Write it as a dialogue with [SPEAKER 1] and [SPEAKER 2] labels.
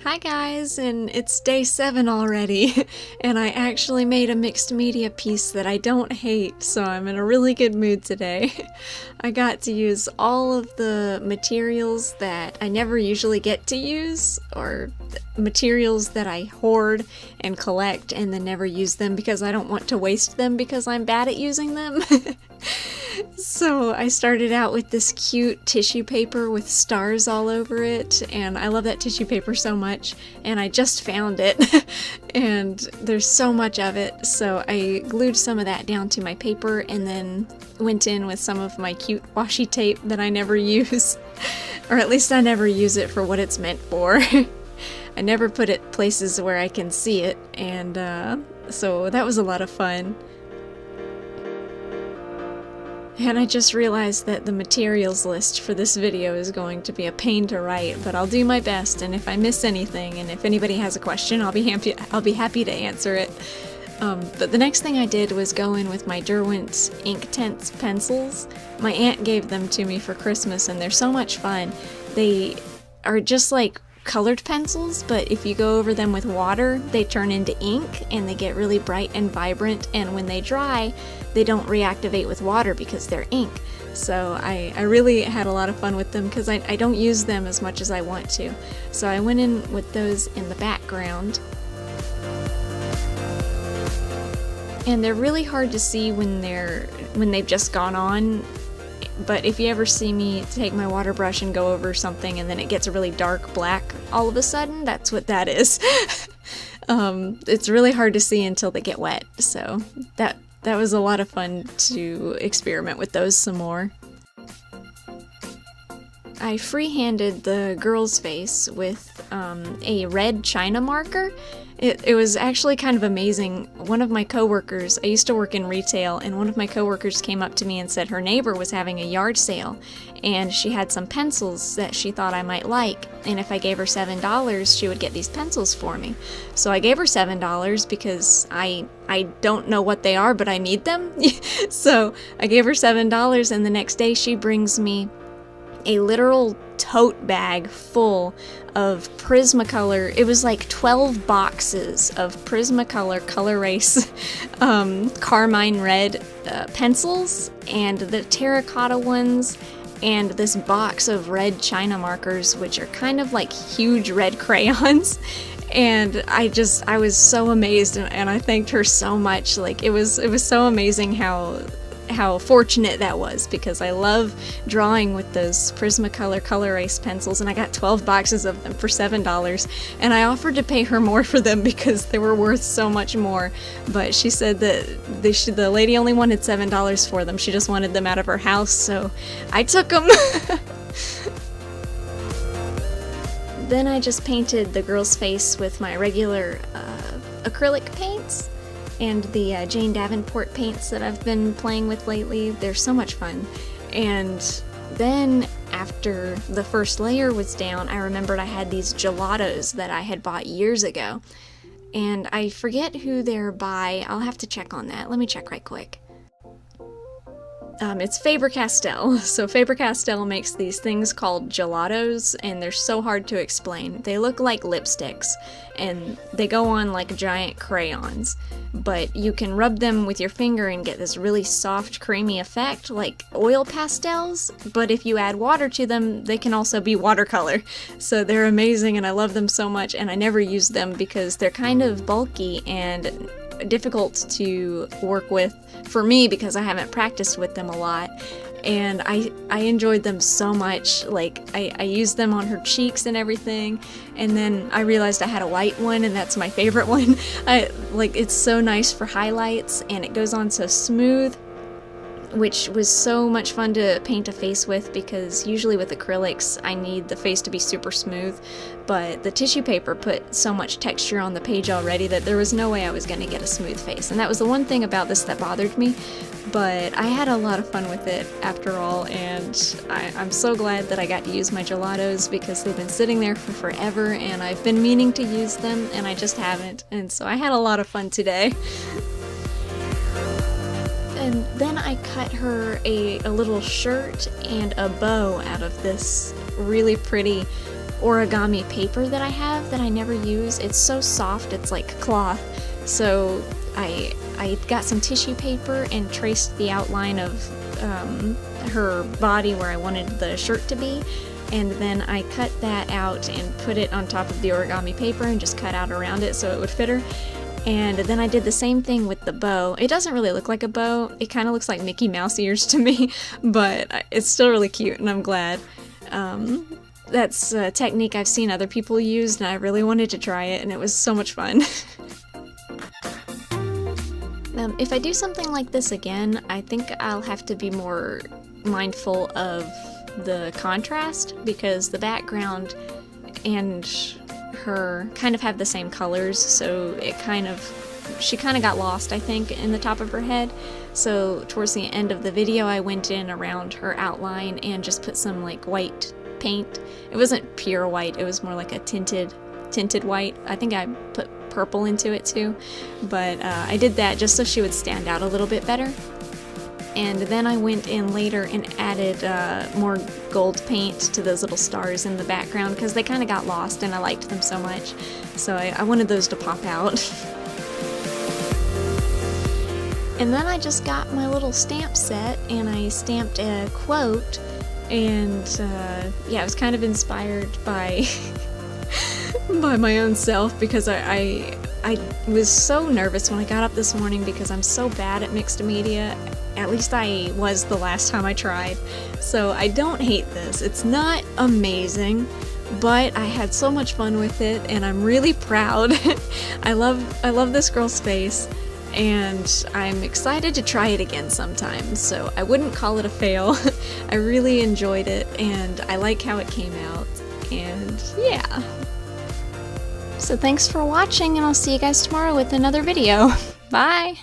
[SPEAKER 1] Hi guys, and it's day 7 already, and I actually made a mixed media piece that I don't hate, so I'm in a really good mood today. I got to use all of the materials that I never usually get to use, or materials that I hoard and collect and then never use them because I don't want to waste them because I'm bad at using them. So I started out with this cute tissue paper with stars all over it, and I love that tissue paper so much, and I just found it, and there's so much of it, so I glued some of that down to my paper and then went in with some of my cute washi tape that I never use, or at least I never use it for what it's meant for. I never put it places where I can see it, and so that was a lot of fun. And I just realized that the materials list for this video is going to be a pain to write, but I'll do my best, and if I miss anything, and if anybody has a question, I'll be happy to answer it. But the next thing I did was go in with my Derwent Inktense pencils. My aunt gave them to me for Christmas, and they're so much fun. They are just like colored pencils, but if you go over them with water, they turn into ink and they get really bright and vibrant, and when they dry, they don't reactivate with water because they're ink. So I really had a lot of fun with them because I don't use them as much as I want to. So I went in with those in the background. And they're really hard to see when they've just gone on. But if you ever see me take my water brush and go over something and then it gets a really dark black all of a sudden, that's what that is. It's really hard to see until they get wet, so that was a lot of fun to experiment with those some more. I freehanded the girl's face with a red China marker. It was actually kind of amazing. One of my coworkers, I used to work in retail, and one of my coworkers came up to me and said her neighbor was having a yard sale, and she had some pencils that she thought I might like, and if I gave her $7, she would get these pencils for me. So I gave her $7 because I don't know what they are, but I need them. So I gave her $7, and the next day she brings me a literal tote bag full of Prismacolor. It was like 12 boxes of Prismacolor Color Race carmine red pencils, and the terracotta ones, and this box of red China markers, which are kind of like huge red crayons. And I was so amazed, and I thanked her so much. Like it was so amazing how fortunate that was, because I love drawing with those Prismacolor Color Race pencils, and I got 12 boxes of them for $7, and I offered to pay her more for them because they were worth so much more, but she said that the lady only wanted $7 for them. She just wanted them out of her house, so I took them. Then I just painted the girl's face with my regular acrylic paints and the Jane Davenport paints that I've been playing with lately. They're so much fun. And then after the first layer was down, I remembered I had these gelatos that I had bought years ago. And I forget who they're by. I'll have to check on that. Let me check right quick. It's Faber-Castel. So Faber-Castel makes these things called gelatos, and they're so hard to explain. They look like lipsticks, and they go on like giant crayons, but you can rub them with your finger and get this really soft, creamy effect, like oil pastels, but if you add water to them, they can also be watercolor. So they're amazing, and I love them so much, and I never use them because they're kind of bulky and difficult to work with for me because I haven't practiced with them a lot, and I enjoyed them so much. Like I used them on her cheeks and everything, and then I realized I had a white one, and that's my favorite one. It's so nice for highlights, and it goes on so smooth, which was so much fun to paint a face with, because usually with acrylics I need the face to be super smooth, but the tissue paper put so much texture on the page already that there was no way I was going to get a smooth face, and that was the one thing about this that bothered me. But I had a lot of fun with it after all, and I'm so glad that I got to use my gelatos because they've been sitting there for forever, and I've been meaning to use them and I just haven't, and so I had a lot of fun today. And then I cut her a little shirt and a bow out of this really pretty origami paper that I have that I never use. It's so soft, it's like cloth. So I got some tissue paper and traced the outline of her body where I wanted the shirt to be, and then I cut that out and put it on top of the origami paper and just cut out around it so it would fit her. And then I did the same thing with the bow. It doesn't really look like a bow, it kind of looks like Mickey Mouse ears to me, but it's still really cute and I'm glad. That's a technique I've seen other people use and I really wanted to try it and it was so much fun. If I do something like this again, I think I'll have to be more mindful of the contrast because the background and her kind of have the same colors, so she kind of got lost, I think, in the top of her head. So towards the end of the video I went in around her outline and just put some like white paint. It wasn't pure white, it was more like a tinted white. I think I put purple into it too, but I did that just so she would stand out a little bit better. And then I went in later and added more gold paint to those little stars in the background because they kind of got lost and I liked them so much, so I wanted those to pop out. And then I just got my little stamp set and I stamped a quote, and yeah, it was kind of inspired by by my own self because I was so nervous when I got up this morning because I'm so bad at mixed media. At least I was the last time I tried. So I don't hate this. It's not amazing, but I had so much fun with it and I'm really proud. I love this girl's face and I'm excited to try it again sometime. So I wouldn't call it a fail. I really enjoyed it and I like how it came out, and yeah. So thanks for watching and I'll see you guys tomorrow with another video. Bye!